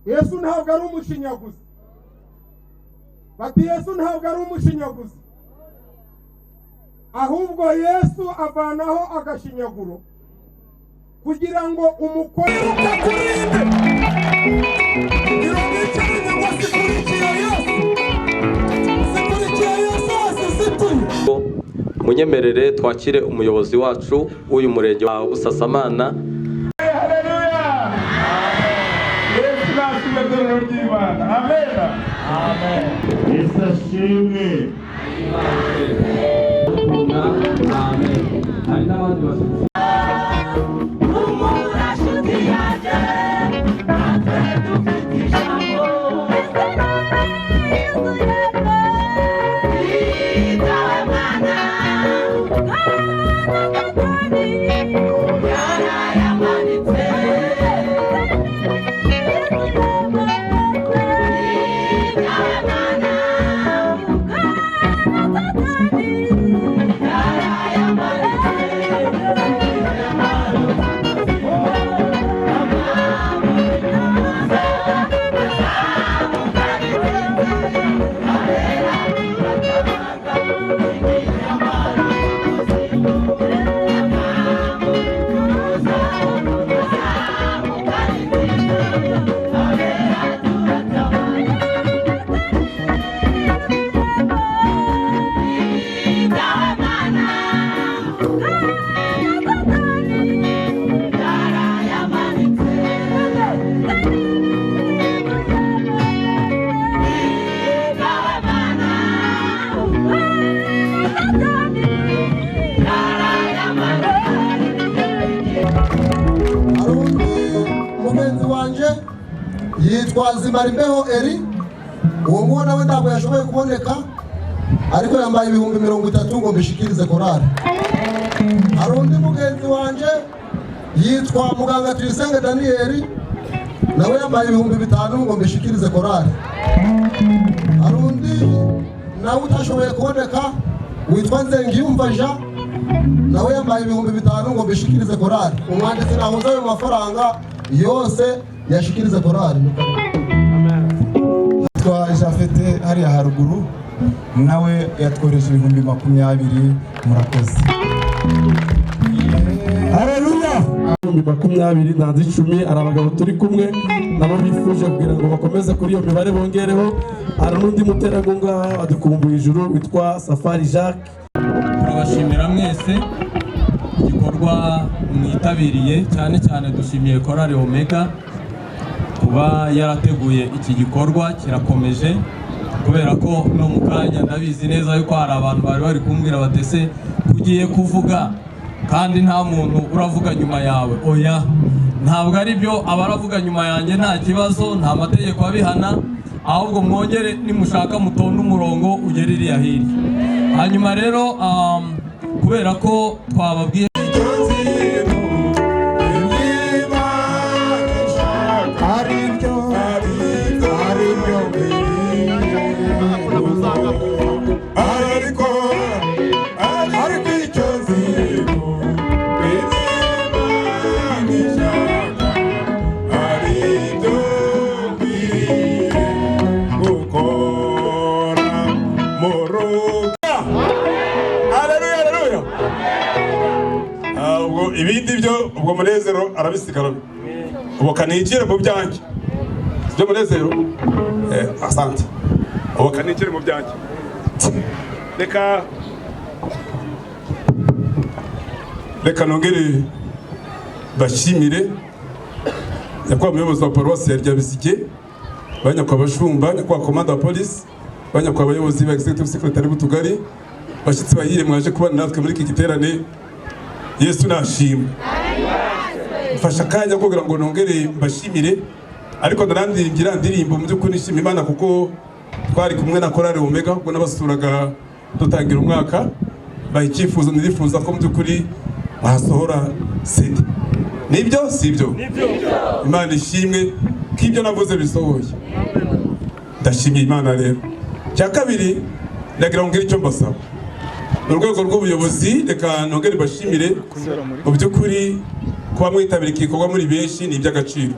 Yesu ntabwo ari umushinyaguzi. Bati Yesu ntabwo ari umushinyaguzi. Ahubwo Yesu avanaho agashinyaguro kugira ngo umukorere ukakurinde. Ironicyane ngo sikurikiye Yesu. Sikurikiye Yesu asisitu. Munyemerere twakire umuyobozi wacu w'uyu murenge wa Busasamana. Haleluya. Yesu nashimwe ry'Imana. Amen. Amen. Yesu ashimwe. Amen. Hari n'abandi basubiza. Yitwa Zimarimbeho Eri. Uwo mwana we ntabwo yashoboye kuboneka, ariko yambaye 30,000 ngo mbishikirize korali. Hari undi mugenzi wanje yitwa Muganga Tuyisenge Daniel, nawe yambaye 5,000 ngo mbishikirize korali. Hari undi nawe utashoboye kuboneka witwa Nzengiyumva Jean, nawe yambaye 5,000 ngo mbishikirize korali. Umwanditsi nahuza ayo mafaranga yose yashikirize korali. Twa Jafete hariya haruguru nawe yatworeje 20,000. Murakoze. Haleluya. 20,000 nanze 10 ari abagabo turi kumwe nabo bifuje kugira ngo bakomeze kuri iyo mibare bongereho. Hari n'undi muterankunga adukumbuye ijuru witwa Safari Jacques. Turabashimira mwese igikorwa mwitabiriye, cyane cyane dushimiye Korali Omega kuba yarateguye iki gikorwa kirakomeje, kubera ko no mu kanya ndabizi neza yuko hari abantu bari kumbwira batese kugiye kuvuga kandi nta muntu uravuga nyuma yawe. Oya, ntabwo ari byo, abaravuga nyuma yanjye nta kibazo, nta mategeko abihana, ahubwo mwongere nimushaka mutonde umurongo ugere iriya hirya. Hanyuma rero kubera ko twababwiye ibindi byo ubwo Munezero arabisigara. Ubu kanikire mu byanjye. Byo Munezero asante. Ubu kanikire mu byanjye. Reka nongere bashimire nyakwa muyobozi wa Paruwasi ya Ryabisige, banyakwa bashumba, nyakwa komanda wa police, banyakwa abayobozi ba executive secretary b'utugari, bashitsi bahire mwaje kubana natwe muri iki giterane. Yesu nashimwe. Fasha kanya kugira ngo nongere mbashimire, ariko ndarandirimbira ndirimbo mu by'ukuri nishimye Imana kuko twari kumwe na Korali Omega ubwo nabasuraga dutangira umwaka, bayikifuza nirifuza ko mu by'ukuri basohora CD. Nibyo sibyo? Imana ishimwe k'ibyo navuze bisohoye. Ndashimye Imana rero. Cya kabiri ndagira ngo ngire icyo mbasaba. Urwego rw'ubuyobozi reka nongere bashimire mu by'ukuri kuba mwitabira igikorwa muri benshi ni iby'agaciro.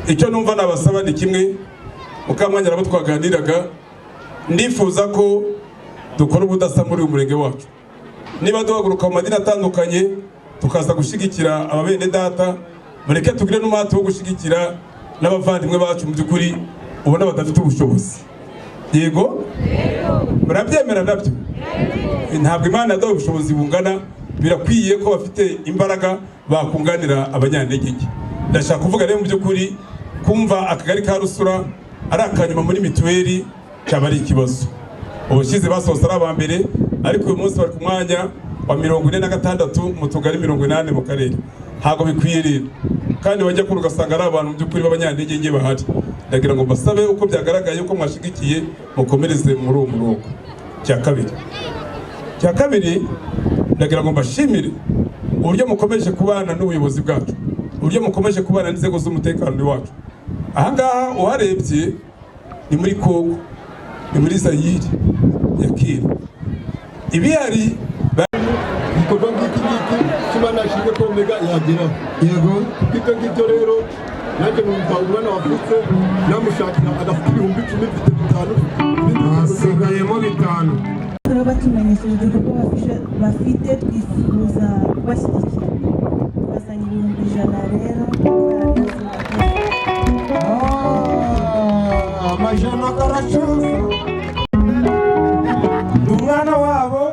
icyo numva nabasaba ni kimwe, mukamwanya nabo twaganiraga, ndifuza ko dukora ubudasa muri uyu murenge wacu. Niba duhaguruka mu madini atandukanye tukaza gushigikira ababene data, mureke tugire n'umuhate wo gushigikira n'abavandimwe bacu mu by'ukuri ubona badafite ubushobozi. Yego? Murabyemera nabyo? Ntabwo Imana yaduhaye ubushobozi bungana, birakwiye ko bafite imbaraga bakunganira abanyantege nke. Ndashaka kuvuga rero mu by'ukuri kumva akagari ka Rusura ari akanyuma muri mituweli cyaba ari ikibazo. Ubushize basohotse ari aba mbere, ariko uyu munsi bari ku mwanya wa 46 mu tugari 80 mu karere. Ntabwo bikwiye rero, kandi wajya kuri ugasanga ari abantu mu by'ukuri b'abanyantege nke bahari. Ndagira ngo mbasabe uko byagaragaye ko mwashigikiye mukomereze muri uwo murongo. Cya kabiri ndagira ngo mbashimire uburyo mukomeje kubana n'ubuyobozi bwacu, uburyo mukomeje kubana n'inzego z'umutekano wacu. Aha ngaha uharebye ni muri Kongo, ni muri Zaire ya kera. Ibihari igikorwa ngiki kiba nashinzwe ko Omega yageraho. Yego, kuko ngicyo rero nanjye numva umwana wavutse namushakira agafite 10,000 mfite 5 hasigayemo 5. Rero batumenyesheje igikorwa bafite twifuza kubashyigikira, twazanye 100 rero amajana karacuza umwana wabo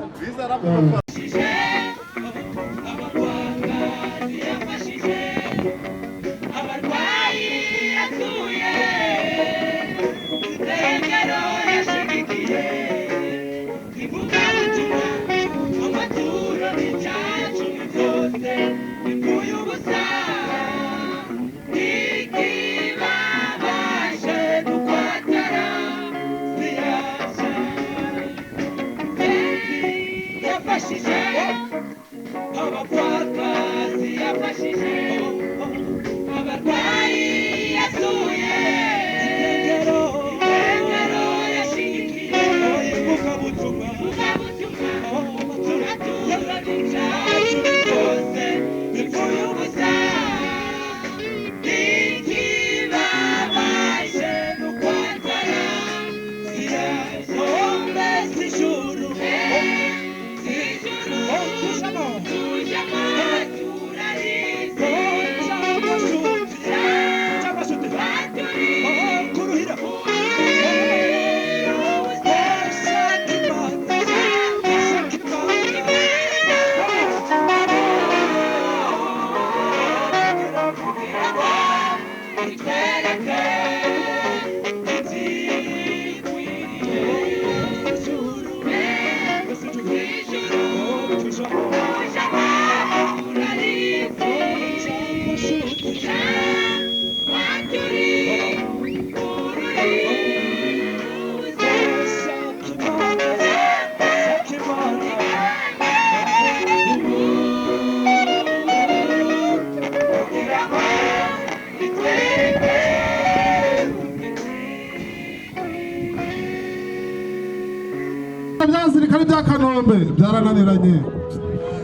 byazirikana bya Kanombe byarananiranye,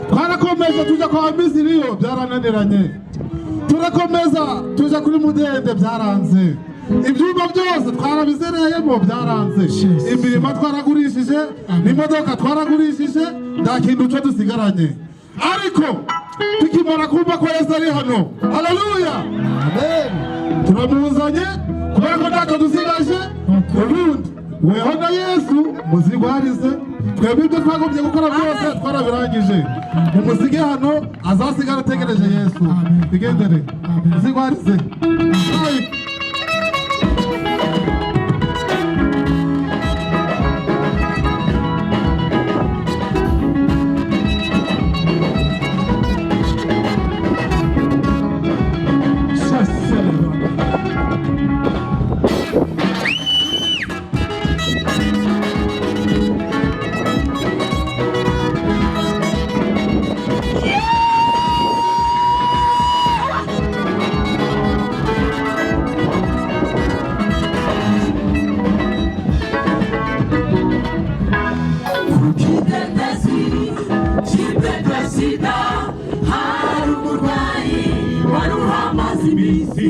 twarakomeje tujya kwa Misiriyo byarananiranye, turakomeza tujya kuri Mudende byaranze, ibyumba byose twarabizereyemo byaranze, imirimo twaragurishije, n'imodoka twaragurishije, nta kintu cyo dusigaranye. Ariko tukimara kumva ko Yesu ari hano, haleluya, amen, turamuzanye kubera ko ntacyo dusigaje. Ubundi weho na Yesu muzigwarize, twebwe ibyo twagombye gukora byose twarabirangije, umusige hano azasigara ategereje Yesu. Bigendere muzigwarize. Hari umurwayi wari uhamaze iminsi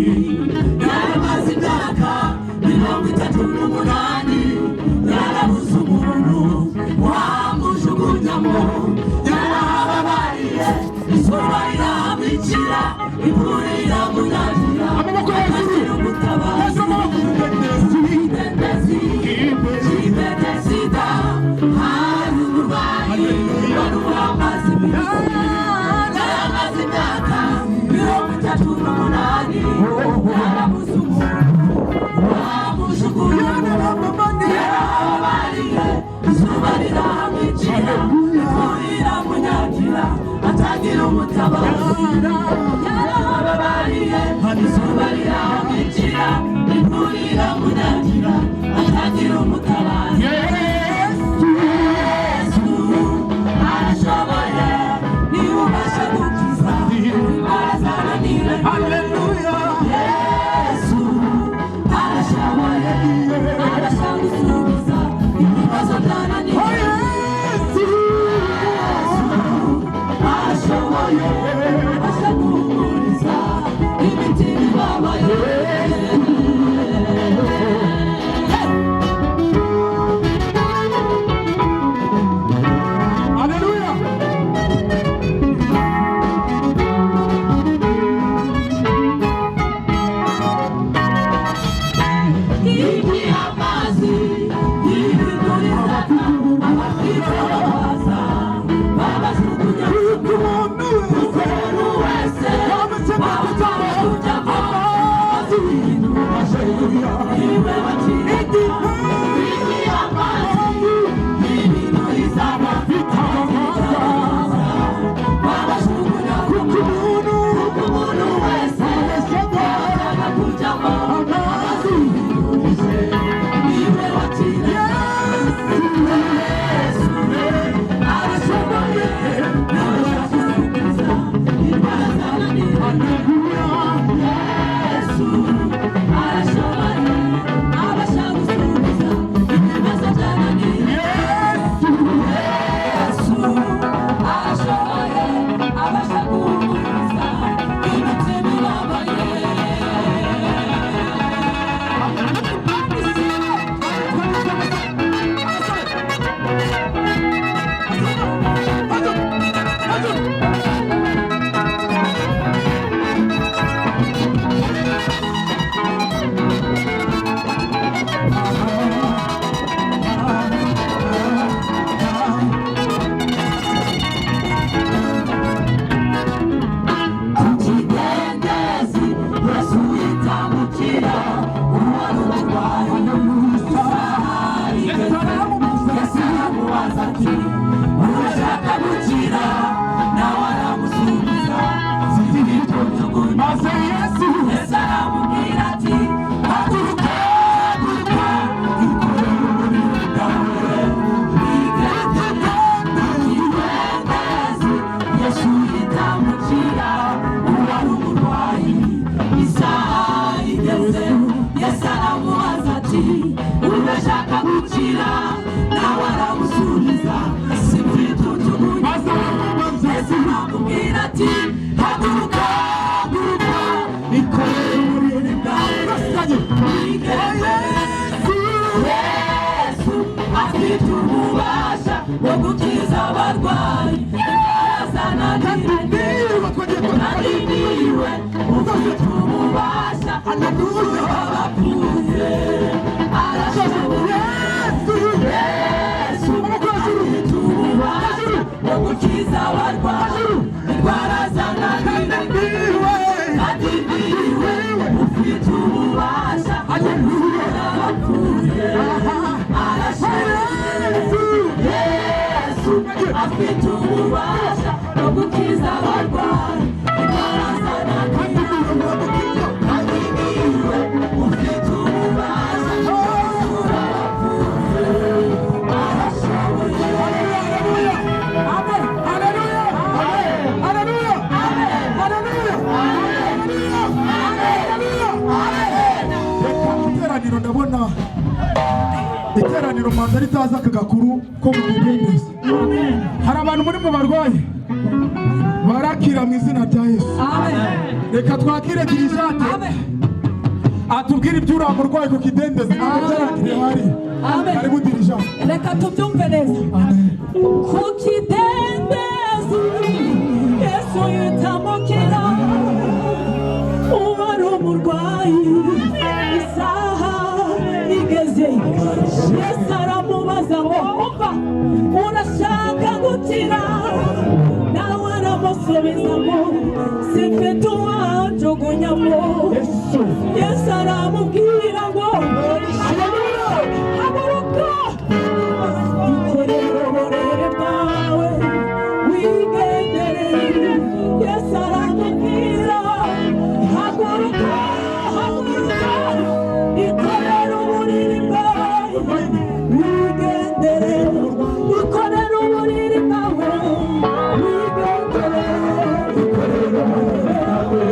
gukira nawe aragusubiza simfite utubuye Yesu aramubwira ati haguruka haguruka ikorere uburiri bwawe Yesu afite ububasha bwo gukiza abarwayi kandi niwe ufite ububasha bwo abapfuye arashoboye Yesu afite ububasha bwo gukiza abarwayi indwara zananiranye kandi niwe ufite ububasha bwo gukiza abapfuye arashoboye Yesu afite ububasha bwo gukiza abarwayi indwara zananiranye kandi niwe ufite ububasha bwo kuvura abapfuye arashoboye iteraniro ndabona iteraniro manda ritaza aka gakuru ko mu bidendezi hari abantu muri mu barwayi barakira mu izina rya Yesu reka twakire dirishate atubwire ibyo uriya murwayi ku kidendezi ntabwo byarakiriye hari karibu dirishate reka tubyumve neza ku kidendezi Yesu yitamukira uwari umurwayi isaha igeze Yesu aramubaza ngo umva urashaka gukira nawe aramusubiza ngo simfite uwanjugunyamo Yesu aramubwira ngo haguruka ikorere uburiri bwawe wigendere Yesu aramubwira haguruka haguruka ikorere uburiri bwawe wigendere ikorere uburiri bwawe wigendere ikorere uburiri bwawe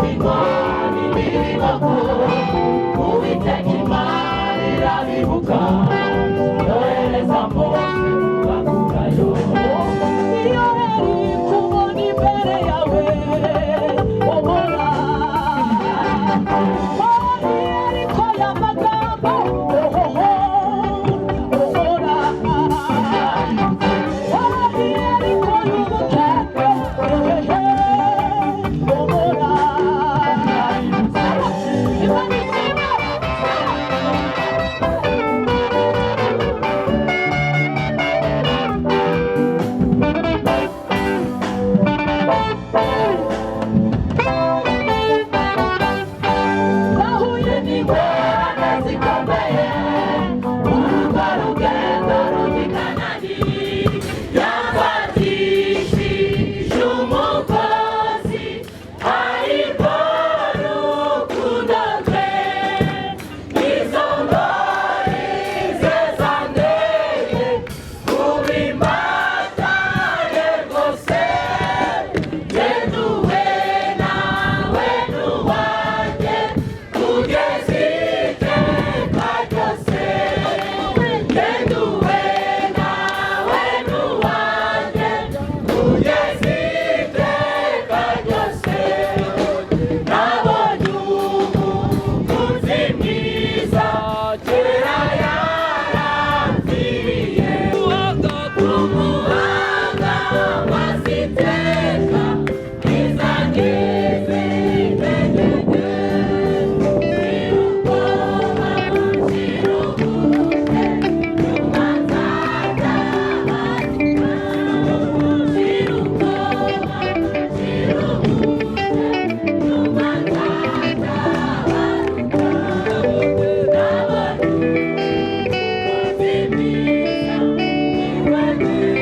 Imana imirimo Uwiteka Imana irabibuka yohereza Mose kubakurayo iyo yari kubona imbere yawe ubona ariko y'amagambo ubona ariko y'ubutaka ubona Imana ishimwe Nahuye n'ingorane zikomeye urwo rugendo rugikanani yamfatishije umugozi ariko rukundo rwe izo ngori ze zanteye kubimbataye rwose Yenduwe nawe nuwanjye kugeza iteka ryose Yenduwe nawe nuwanjye kugeza iteka ryose Nabonye umukunzi mwiza kera yaramviriye umuhanga maze iteka izangiza intege Shirubwoba shirubute nyuma nzatabaruka Shirubwoba shirubute nyuma nzatabaruka Nabonye umukunzi mwiza niwe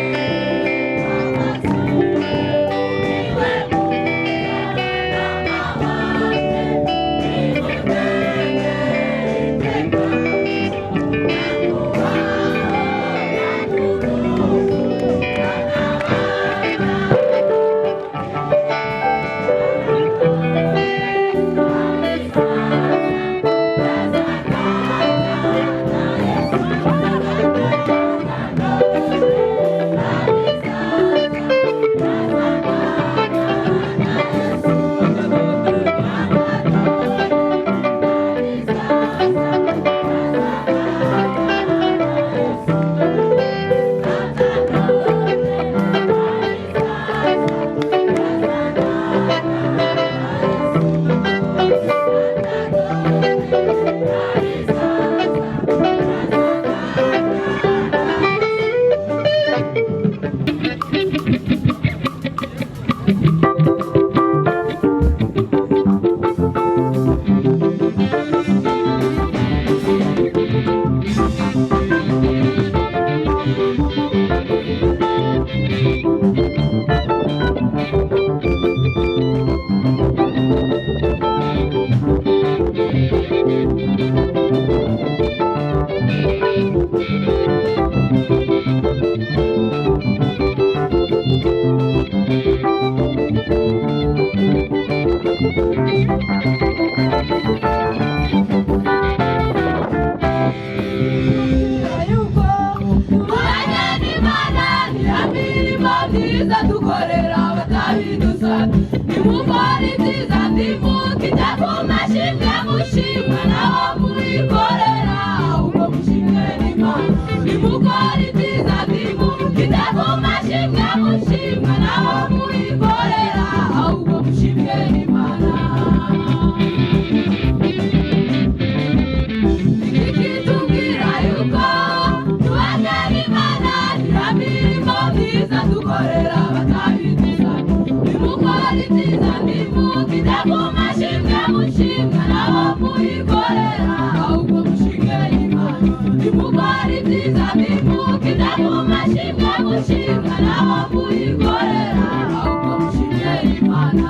Mwiza dukorera abatabidusa nimukora ibyiza ndimukijya ku mashimwe mushimwe naho mubikorera ubwo mushimwe n'Imana nimukora ibyiza ndimukijya ku mashimwe mushimwe naho mubikorera ubwo mushimwe n'Imana ikitubwira yuko tubanyera Imana niramirimo myiza dukorera abatabidusa nimukora ibyiza ndimukijya ku mashimwe mushimwe naho mubikorera ubwo mushimwe n'Imana nimukora ibyiza ndimukijya ku mashimwe mushimwe naho mubikorera ubwo mushimwe n'Imana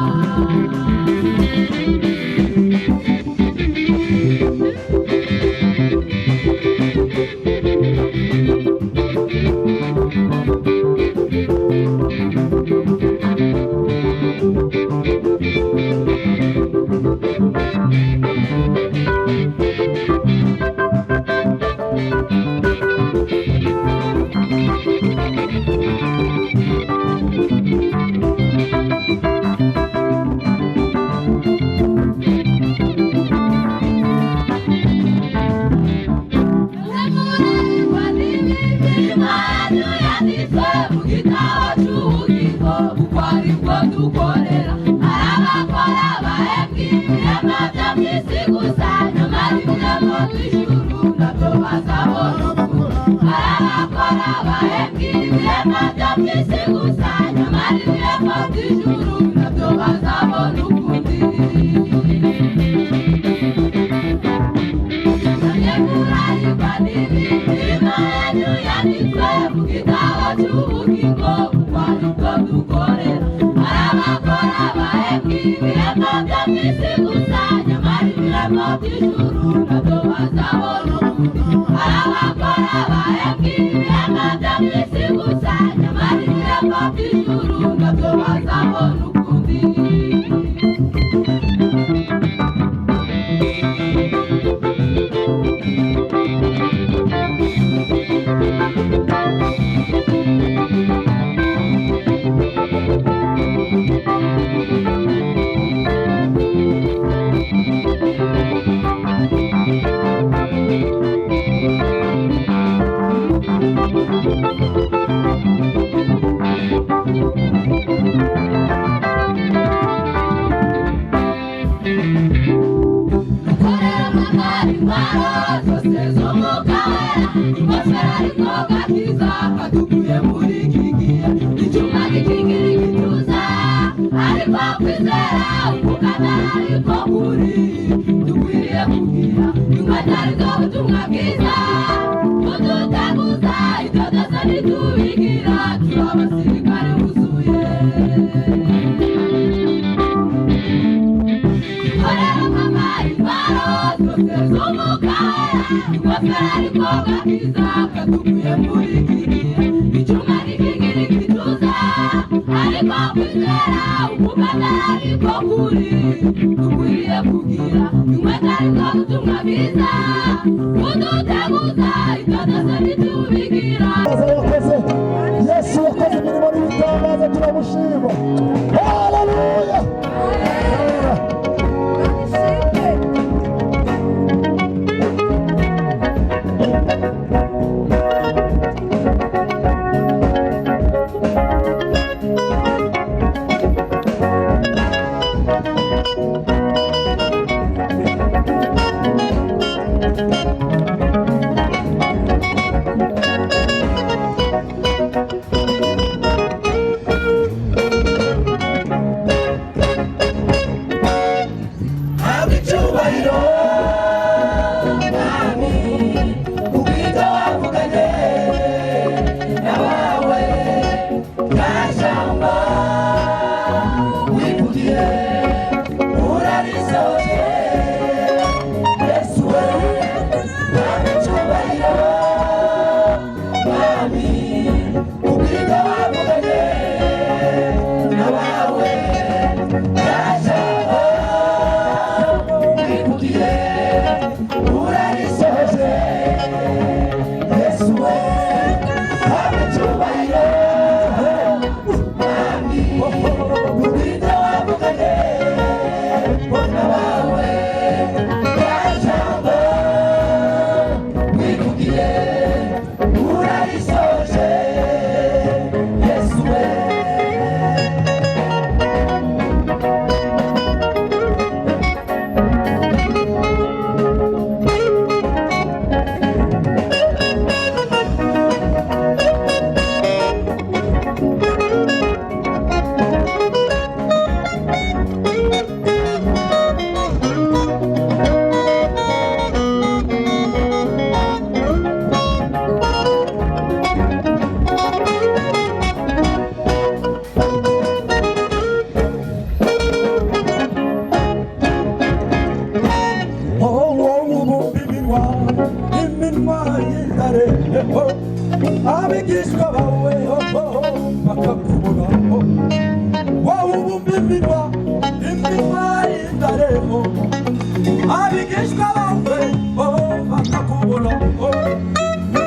Abigishwa bawe, oh, bakakubona, oh.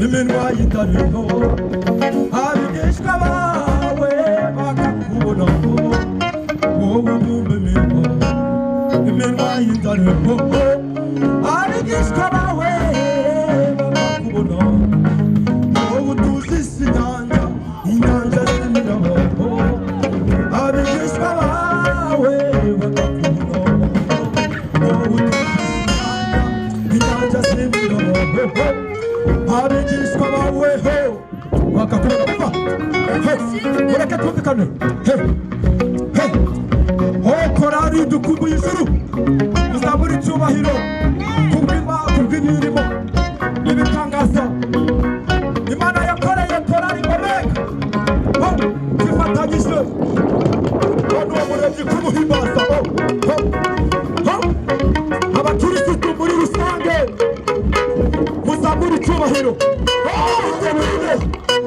iminwa y'indariho abigishwa bawe bakakubonaho wowe ubumbe iminwa y'indariho abigishwa bawe bakakubonaho wowe utuzise inyanja z'imirabo abigishwa bawe bakakubonaho wowe utuzise inyanja z'imirabo abigishwa bawe bakakubona mureke twumvikane korari dukumbuye ijuru tuzabura icyubahiro kubw'imirimo n'ibitangaza imana yakoreye korari omega zifatanyije n'uwo muremyi kumuhimbaza abakirisitu muri rusange muzamura icyubahiro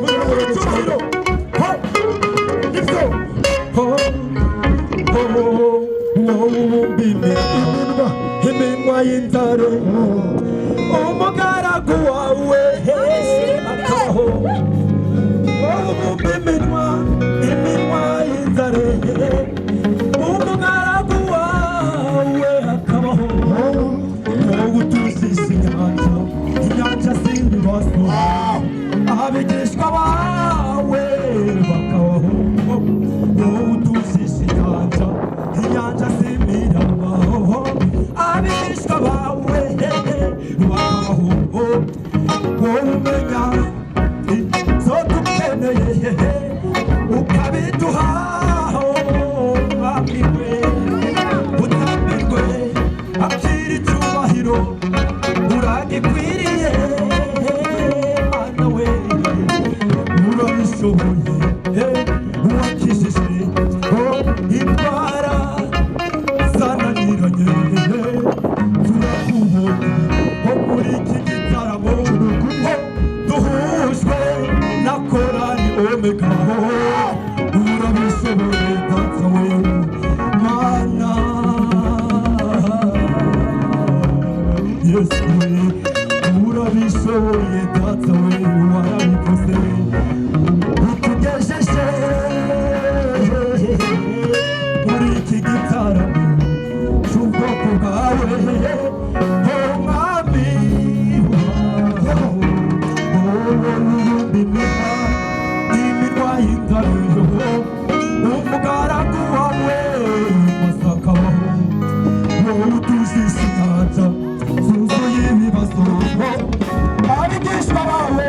muzamura icyubahiro nibyo iminwa y'intare umugaragu wawe akabaho iminwa y'intare umugaragu wawe akabaho wowe utuzise inyanja z'ibibazo abigishwa bawe bakabaho wowe utuzise inyanja z'imiraba abigishwa bawe bakabaho wowe umenya zo dukeneye ukabiduha mwamiwe utambirwe akira icyubahiro uragikwiriye mana we urabishoboye uwakijije indwara zananiranye turakubonye nko muri iki gitaramo duhujwe na korari omega urabishoboye data we mana yesu we urabishoboye data we warabikoze utugejeje muri iki gitaramo cy'ubwoko bwawe mwami iminwa y'indariho umugaragu wawe masakabaho wowe utuzise inyanja zuzuye ibibazo abigishwa bawe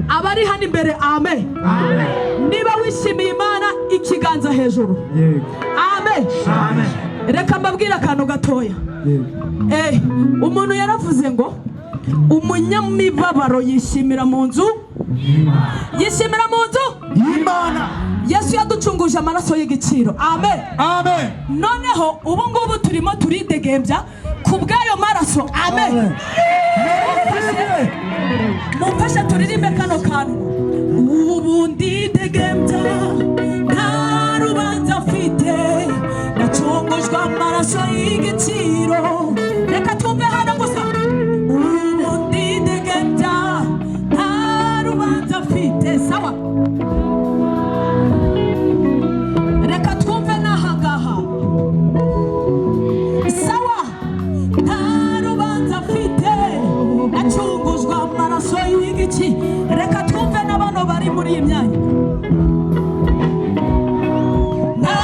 Abari hano imbere amen. Niba wishimiye Imana ikiganza hejuru. Amen. Reka mbabwira akantu gatoya. Umuntu yaravuze ngo umunyamibabaro yishimira mu nzu y'Imana. Yesu yaducunguje amaraso y'igiciro. Amen. Noneho ubu ngubu turimo turidegembya kubwayo maraso. Amen. Mumfashe turirimbe kano kantu. Ubu ndidegembya nta rubanza mfite, nacungujwe amaraso y'igiciro. Reka twumve hano gusa. Ubu ndidegembya nta rubanza mfite. Sawa. Reka twumve n'ahangaha. Sawa. Nta rubanza mfite, nacungujwe amaraso y'igiciro. Reka twumve n'abantu bari muri iyi myanya. Nta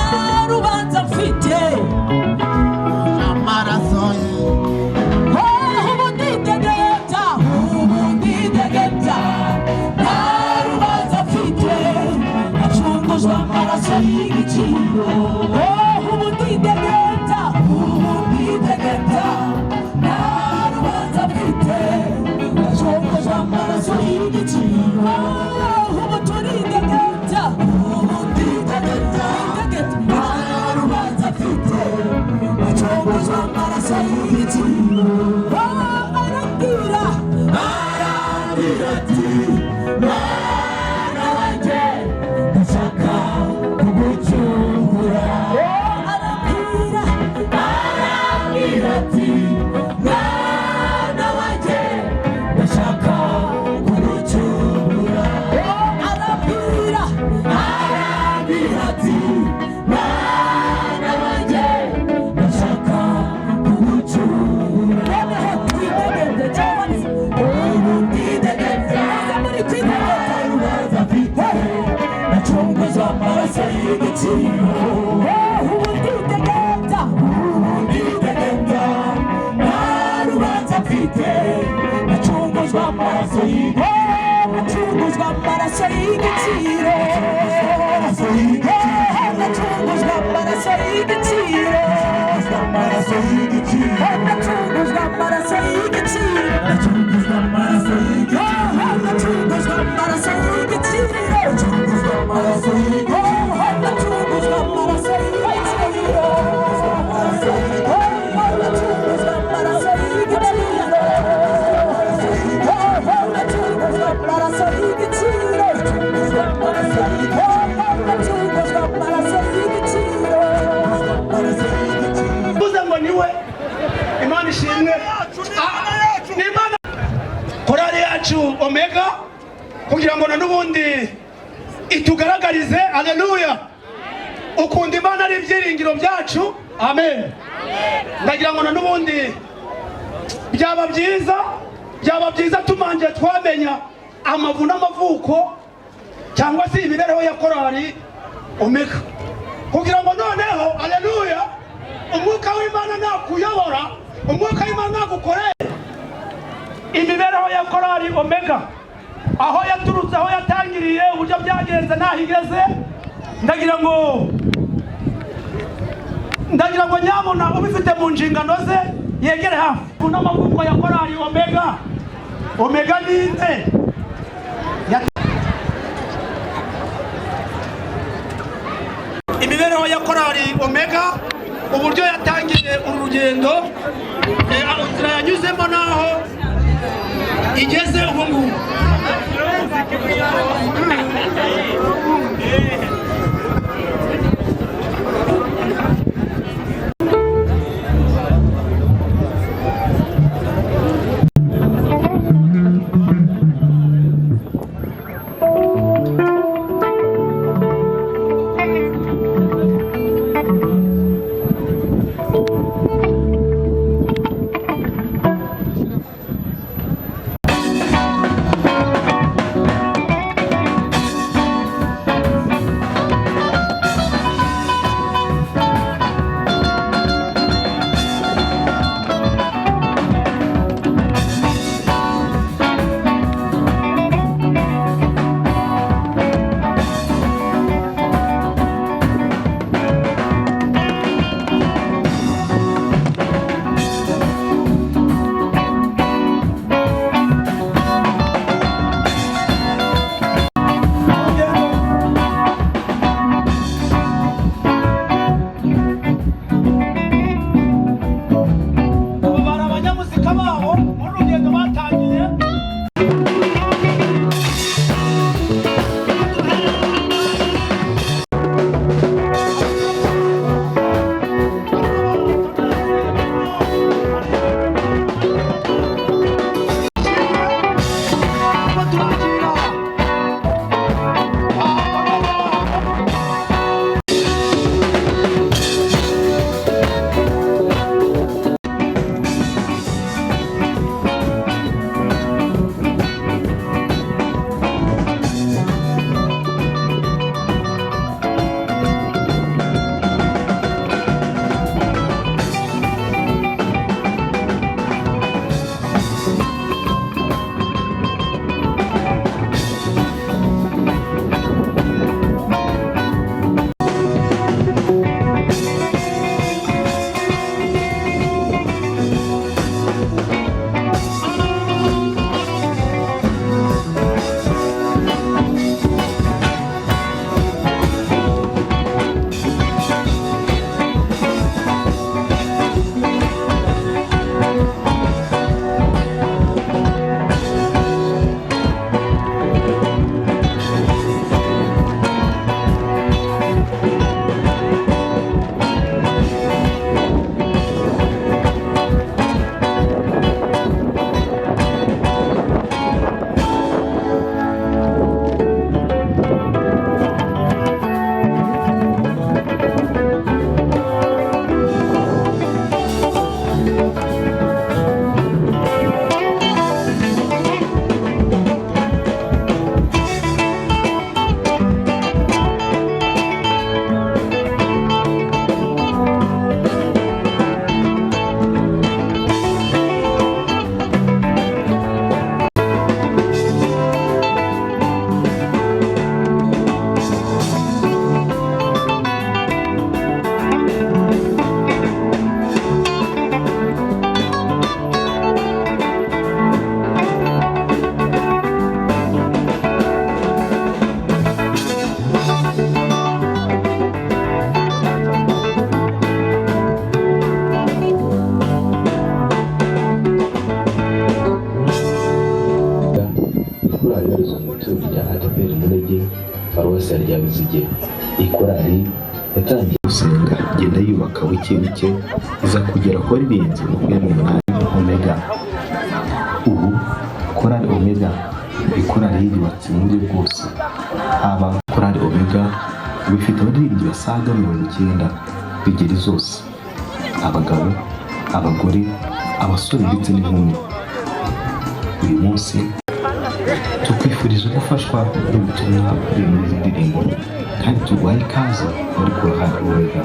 rubanza mfite, amaraso ubu ndidegembya nta rubanza mfite, igiciro ubudidegembya nta rubanza mfite nacunguzwa amaraso nacunguzwa amaraso y'igiciro nacunguzwa amaraso y'igiciro nacunguzwa amaraso y'igiciro nacunguzwa amaraso y'igiciro nacunguzwa amaraso y'igiciro nacunguzwa amaraso y'igiciro nacunguzwa amaraso y'igiciro nacunguzwa amaraso y'igiciro nacunguzwa amaraso uvuze ngo niwe Imana ishimwe ni Imana korali yacu Omega kugira ngo na n'ubundi itugaragarize haleluya ukunda Imana ari ibyiringiro byacu amen ndagira ngo na n'ubundi byaba byiza tumanje twamenya amavu n'amavuko cyangwa se imibereho ya korali Omega kugira ngo noneho haleluya umwuka w'Imana nakuyobora umwuka w'Imana nagukoreye imibereho ya korali Omega aho yaturutse aho yatangiriye uburyo byagenze naho igeze ndagira ngo nyabona ubifite mu nshingano ze yegere hafi n'amavuko ya korali Omega ninde imibereho ya korali Omega uburyo yatangiye uru rugendo inzira yanyuzemo naho igeze ubu ngubu Emmanuel Murege paruwasi ya Ryabizige. Iyi korali yatangiye gusenga igenda yubaka buke buke iza kugera ku baririmbyi 28 Omega. Ubu korali Omega ikorali yubatse mu buryo bwose, haba korali Omega bifite abaririmbyi basaga 90 b'ingeri zose, abagabo, abagore, abasore ndetse n'inkumi. Uyu munsi tukwifuriza gufashwa n'ubutumwa buri muri izi ndirimbo kandi turwaye ikaze muri korali Omega.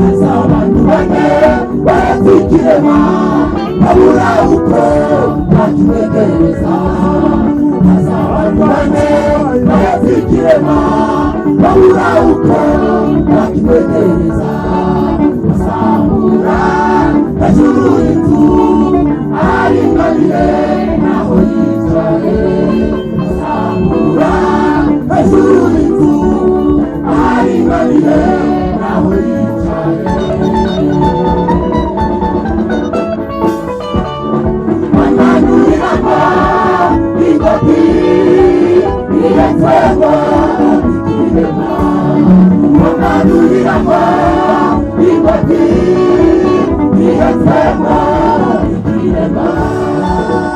Azaba abantu bane barazikirema babura uko bakimwegereza haza abantu bane barazikirema babura uko bakimwegereza bazamura hejuru y'inzu aringaniye naho yicaye bazamura hejuru y'inzu aringaniye naho yicaye bananuriramo ingoti ihetsemo ikirema bananuriramo ingoti ihetsemo ikirema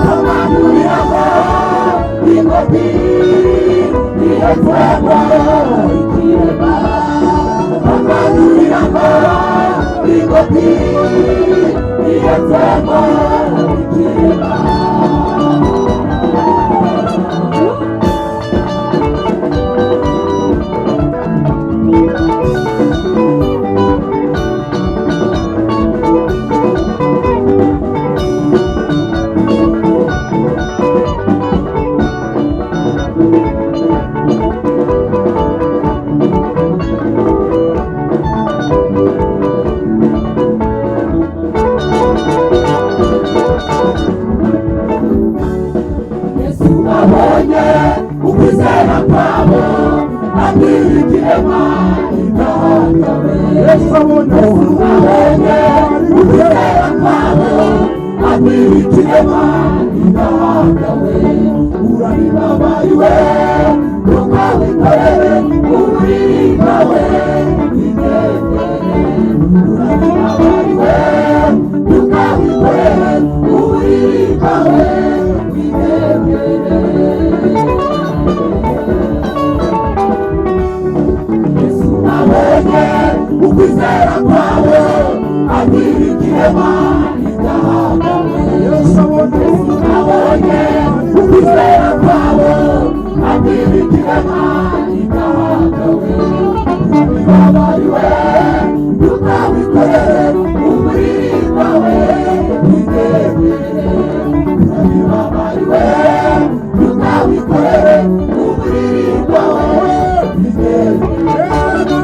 bananuriramo ingoti ihetsemo ikirema bananuriramo ingoti ihetsemo ikirema abonye ukwizera kwabo abwirikirema intahagawe Yesu abonye ukwizera kwabo abwirikirema intahagawe urabibabariwe kuko wikorere uburiri bwawe wigendere urabibabariwe kuko wikorere uburiri bwawe wigendere abonye ukwizera kwawe abwirikirema intahagawe Yesu abonye ukwizera kwawe abwirikirema intahagawe urabibabariwe kuko wikorere uburiri bwawe wigendere urabibabariwe kuko wikorere uburiri bwawe wigendere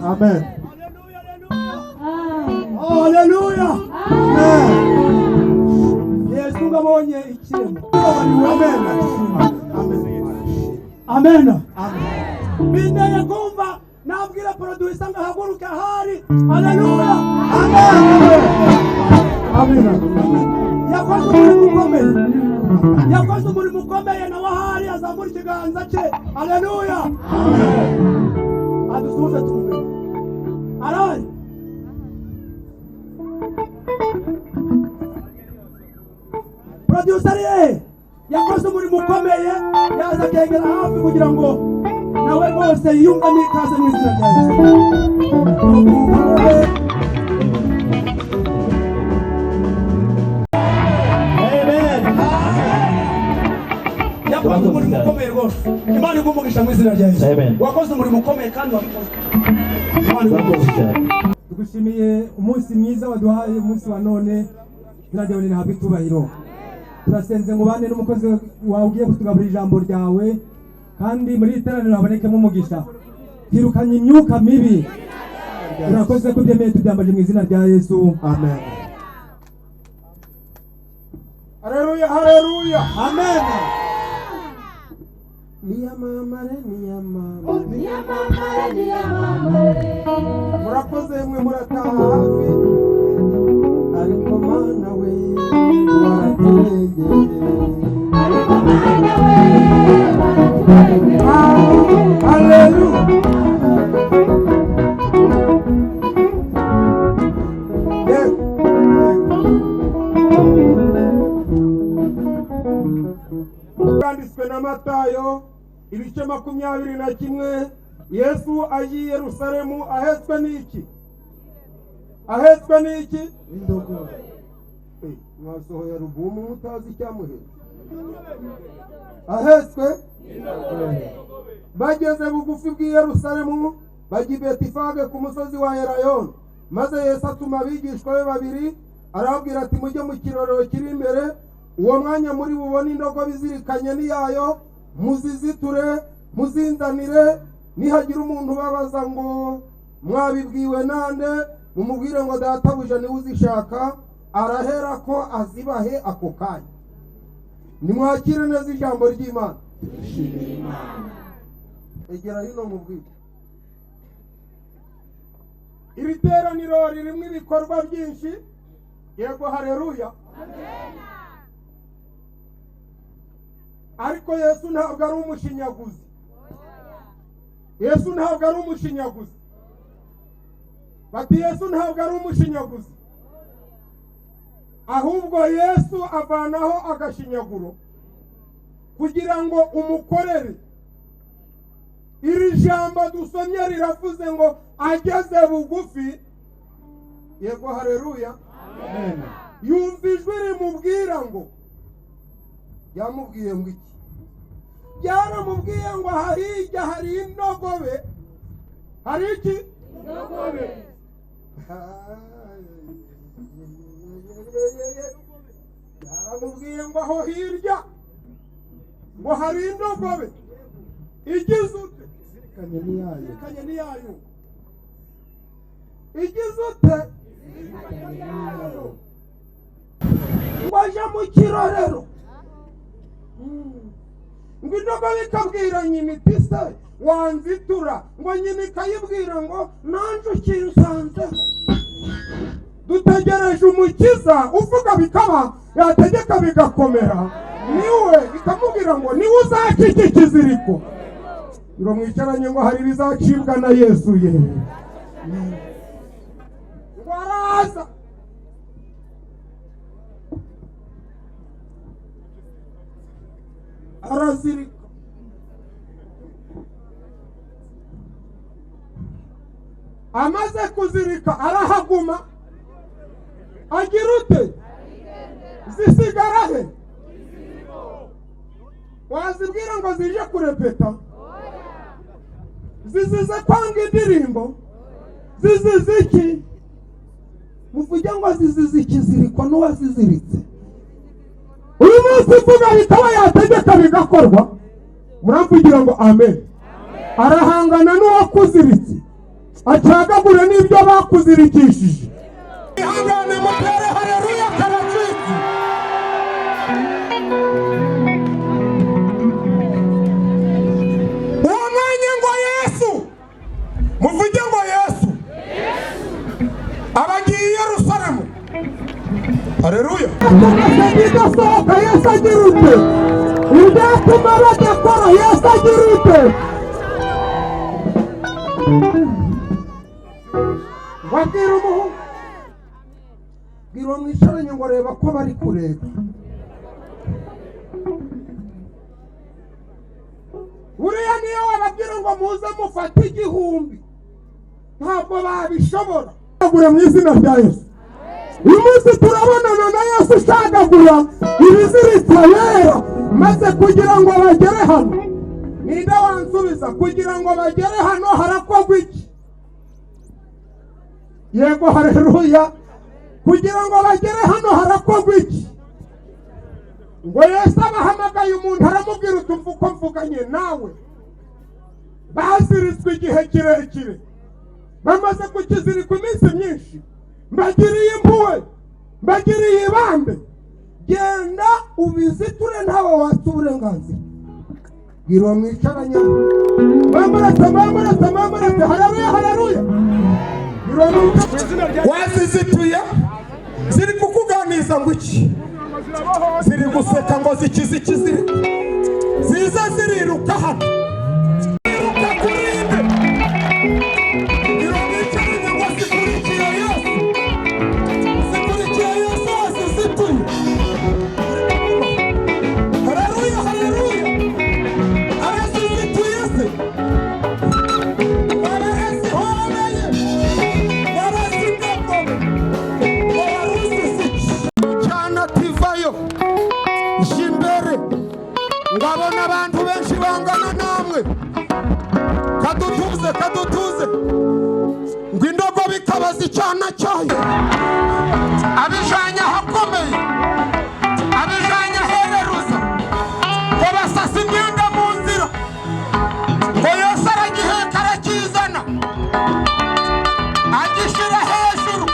Amen. Hallelujah. Amen. Yesu ngabonye ikiremo. Amen. Amen. Amen. Bindeye kumva nabwira producer ngo haguruke hari. Hallelujah. Amen. Amen. Yakoze umurimo ukomeye. Yakoze umurimo ukomeye nawe hari azamura ikiganza cye. Hallelujah. Amen. Adusuze tumumenye. Arahari. Producer ye yakoze umurimo ukomeye yaza kegera hafi kugira ngo nawe rwose yiyumvamo ikaze mu izina rya Yesu. Amen. Yakoze umurimo ukomeye rwose. Imana igumugisha mu izina rya Yesu. Wakoze umurimo ukomeye kandi wabikoze. Imana igumugisha. Tugushimiye umunsi mwiza waduhaye umunsi wa none. Nirajye nhabwe itubahiro. Turasenze ngo bane n'umukozi wawe ugiye kutugaburira ijambo ryawe kandi muri iteraniro habonekemo umugisha. Twirukanye imyuka mibi. Turakoze ko byemeye tubyambaje mu izina rya Yesu. Amen. Haleluya, haleluya. Amen. Niyamamare, niyamamare. Niyamamare, niyamamare. Murakoze mwe murataha hafi. Ariko mana we waraturengeye. Ariko mana we waraturengeye. Haleluya. Byanditswe na Matayo ibice 21. Yesu agiye Yerusalemu ahetswe n'iki? Ahetswe n'iki? Indogobe. Mwasohoye alubumu mutazi icyamuhetse. Ahetswe indogobe. Bageze bugufi bw'i Yerusalemu bajya i Betifage ku musozi wa Elayono. Maze Yesu atuma abigishwa be babiri arababwira ati mujye mu kirorero kiri imbere, uwo mwanya muri bubone indogobe izirikanye n'iyayo, muziziture muzinzanire, nihagira umuntu babaza ngo mwabibwiwe nande, mumubwire ngo databuja niwe uzishaka, arahera ko azibahe ako kanya. Nimwakire neza ijambo ry'Imana. Egera hino mubwire. Iri teraniro ririmo ibikorwa byinshi. Yego, haleluya. Amen. Ariko Yesu ntabwo ari umushinyaguzi. Yesu ntabwo ari umushinyaguzi. Bati Yesu ntabwo ari umushinyaguzi. Ahubwo Yesu avanaho agashinyaguro kugira ngo umukorere. Iri jambo dusomye riravuze ngo ageze bugufi. Yego, haleluya. Amen. Yumva ijwi rimubwira ngo, yamubwiye ngo iki? Yaramubwiye ngo harija hari indogobe. Hari iki? Indogobe. Yaramubwiye ngo aho hirya ngo hari indogobe. Igize ute? Kanye niyayo. Igize ute? Ngo aje mu kirorero. Ngo indogobe ikabwira nyina iti se wanzitura, ngo nyina ikayibwira ngo nanje ukinsanzeho. Dutegereje umukiza uvuga bikaba, yategeka bigakomera. Niwe ikamubwira ngo niwe uzaca iki kiziriko. Ngo mwicaranye ngo hari bizacibwa na Yesu ye. Ngo araza. Arazirika. Amaze kuzirika arahaguma. Agira ute? Zisigara he? Wazibwira ngo zije kurepeta? Zizize kwanga indirimbo? Zizize iki? Muvuge ngo zizize ikiziriko n'uwaziziritse. Uyu munsi mvuga bitaba yategeka bigakorwa. Muramvugira ngo amen. Arahangana n'uwakuziritse, acagagure n'ibyo bakuzirikishije. Ihangane mutere haleluya karacitse. Uwo mwanya ngo Yesu, muvuge ngo Yesu abagiye i Yerusalemu. Haleluya. Tugasohoka Yesu agira ute? Ibyatuma badakora Yesu agira ute? Wabwira umuhungu, bwira uwo mwicaranye ngo reba ko bari kureba. Uriya niyo wababwira ngo muze mufate igihumbi, ntabwo babishobora. Agure mu izina rya Yesu. Uyu munsi turabonana na Yesu ushagagura ibiziritse yera, maze kugira ngo bagere hano. Ninde wansubiza? Kugira ngo bagere hano harakorwa iki? Yego, haleluya. Kugira ngo bagere hano harakorwa iki? Ngo Yesu abahamagaye umuntu aramubwira utumva uko mvuganye nawe. Baziritswe igihe kirekire, bamaze kukizirika iminsi myinshi. Mbagiriye impuhwe, mbagiriye ibambe, genda ubiziture ntawe watse uburenganzira. Bwira mwicaranye mamurate haleluya. wazizituye ziri kukuganiza ngo iki, ziri guseka ngo zikize ziza ziriruka hano ziruka kurinde ironicaranye ngo zikurikiye Yesu wazizituye. Haleluya arazizituye se barazihoreye barazigabwe cyana tivayo imbere ngabona abantu benshi bangana namwe kadutuze ngo indogo bikabaza icyana cyayo abijanye ahakomeye abijanye ahereruza ngo basasa imyenda mu nzira ngo Yesu aragiheka arakizana agishira hejuru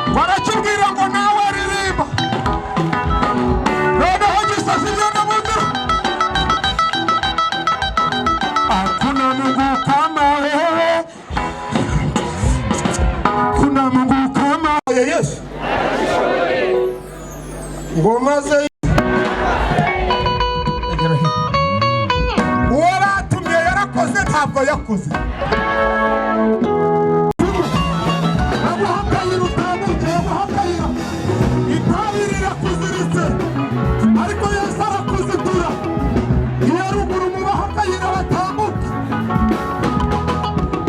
ngo arakibwira ngo nawe ririmba noneho gisasa imyenda mu nzira. Hakuna Mungu kama wewe, kuna Mungu kama Yesu. Ngoma ze uwo batumye yarakoze ntabwo yakoze. Aguhakayira utambuke, aguhakayira itabi rirakuziritse ariko Yesu arakuzitura. Iyo ruguru mu bahakayira batambuka,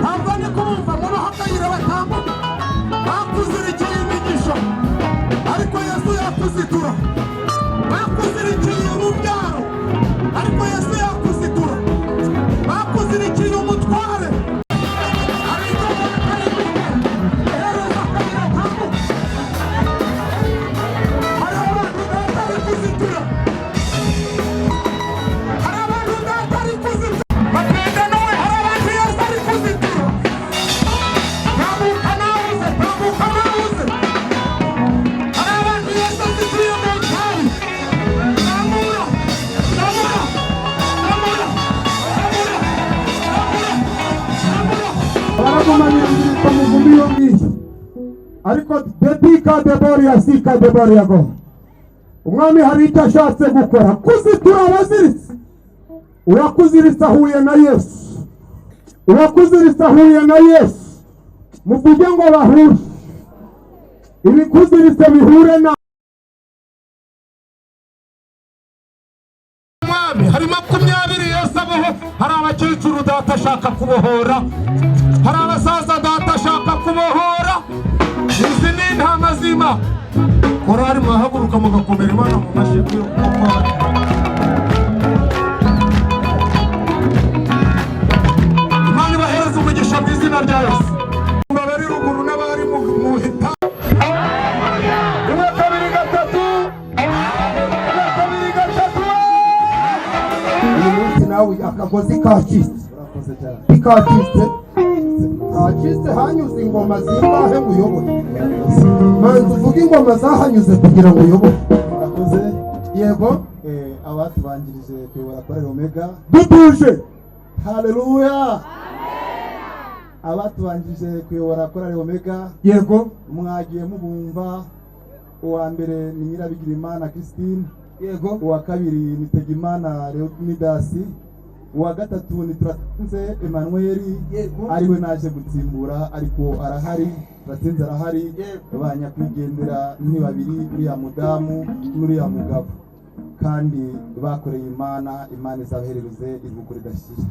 ntabwo ni kumva mu bahakayira batambuka bakuzirikiye imigisha ariko Yesu yakuzitura. Bakuzirikiye urubyaro ariko Yesu yakuzitura. Bakuzirikiye umutware ariko hereza akayira tambuka. Hari abantu batari kuzitura, hari abantu batari kuzitura bagenda nawe, hari abantu Yesu ari kuzitura. Tambuka nawuze hari abantu Yesu azituye mu cyari. Baragumanira ibiriko mu gumbi yo ngiyo ariko dedika deboria sika deboria go. Umwami hari icyo ashatse gukora kuzitura abaziritse. Urakuziritse ahuye na Yesu, urakuziritse ahuye na Yesu. Muvuge ngo bahure ibikuziritse bihure na Mwami. Hari 20 Yesu abaho, hari abakecuru data ashaka kubohora, hari abasaza data ashaka kubohora. Izi ni intama zima. Korari mwahaguruka mugakomera Imana mu mashyi y'ukuri. Imana ibahereze umugisha mu izina rya Yesu. Bari ruguru n'abari mu hita. Rimwe kabiri gatatu. Uyu munsi nawe akagozi kacitse. Ikacitse hanyuze ingoma zingahe ngo uyobore. Manzi uvuga ingoma zahanyuze kugira ngo uyobore. Yego abatubanjirije kuyobora Korali Omega dutuje. Haleluya. Abatubanjirije kuyobora Korali Omega yego mwagiye mubumva. Uwa mbere ni Nyirabigirimana Christine, yego. Uwa kabiri ni Tegimana Leonidas, uwa gatatu ni Turatinze Emmanuel, ariwe naje gutsimbura ariko arahari. Turatinze arahari, banyakwigendera ni babiri, uriya mudamu n'uriya mugabo, kandi bakoreye Imana izabahereze iruhuko ridashira.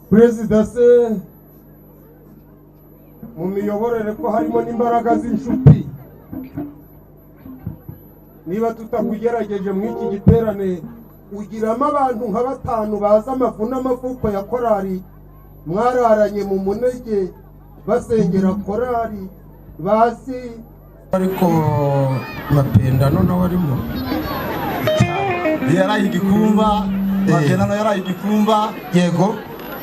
Perezida se mu miyoborere ko harimo n'imbaraga z'inshuti. Niba tutakugerageje mu iki giterane ugiramo abantu nka 5 baza amavu n'amavuko ya korari, mwararanye mu munege basengera korari basi. Ariko Mapenda noneho arimo yaraye igikumba, Mapenda yaraye igikumba. Yego.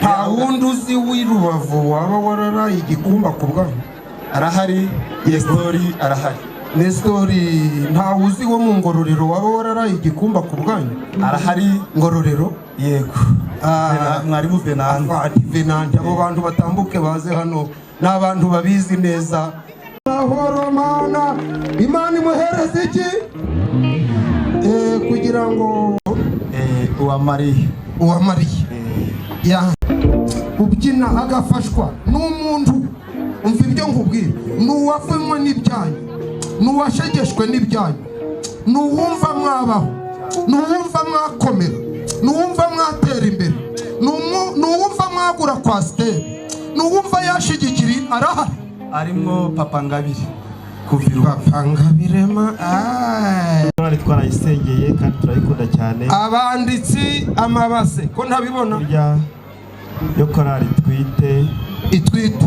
Nta wundi uzi w'irubavu waba wararaye igikumba ku bwanyu? Arahari. Yesori arahari. Nestori nta uzi wo mu Ngororero waba wararaye igikumba ku bwanyu? Arahari Ngororero? Yego. Mwarimu Venante abo bantu batambuke baze hano n'abantu babizi neza. Ahoro mana Imana imuhereze iki? Kugira ngo uwamariye ya ubyina agafashwa n'umuntu umva ibyo nkubwira n'uwavumwe n'ibyanyu n'uwashegeshwe n'ibyanyu n'uwumva mwabaho n'uwumva mwakomera n'uwumva mwatera imbere n'uwumva mwagura kwa Steve n'uwumva yashigikiri arahari arimo Papa Ngabire Papa Ngabire twari twarayisengeye kandi turayikunda cyane. Abanditsi amabase ko ntabibona yo korari itwite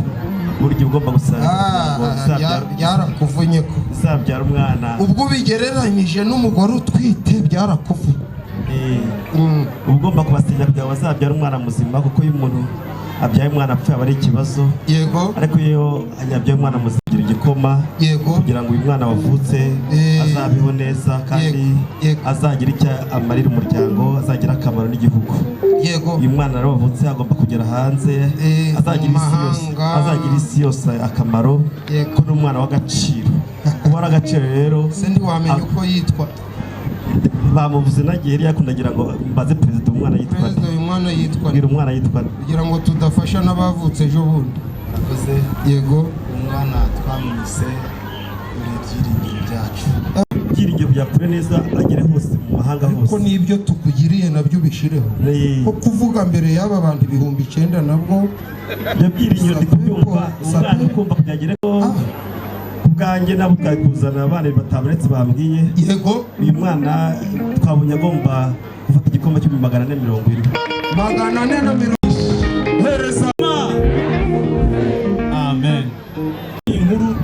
buryo ugomba gusanga byarakuvunye ko uzabyara umwana ubwo bigereranyije n'umugore utwite byarakuvunye. Ugomba kubasinya kugira ngo bazabyara umwana muzima kuko iyo umuntu abyaye umwana apfuye aba ari ikibazo. Yego. Ariko iyo abyaye umwana muzima igikoma kugira ngo uyu mwana wavutse azabeho neza kandi azagira icyo amarira umuryango, azagira akamaro n'igihugu. Yego. Uyu mwana rero wavutse agomba kugera hanze azagira isi yose akamaro ko n'umwana w'agaciro. Kuba ari agaciro rero sindi wamenya uko yitwa bamuvuze nagiye yakundagira ngo mbaze perezida umwana yitwa uyu mwana yitwa ngira umwana yitwa kugira ngo tudafasha n'abavutse ejo bundi. Yego. Umwana twamwise ibyiringiro byacu, ibyiringiro bya kure neza agere hose mu mahanga hose kuko nibyo tukugiriye nabyo bishireho ko kuvuga mbere y'aba bantu 9,000 nabwo ibyo byiringiro ndikubyumva umwana ukumva kugereko ubwanjye nabo twakuzana abana batabaretse bambwiye. Yego. Uyu mwana twabonye agomba gufata igikombe cyo 420 hereza. Amen. Inkuru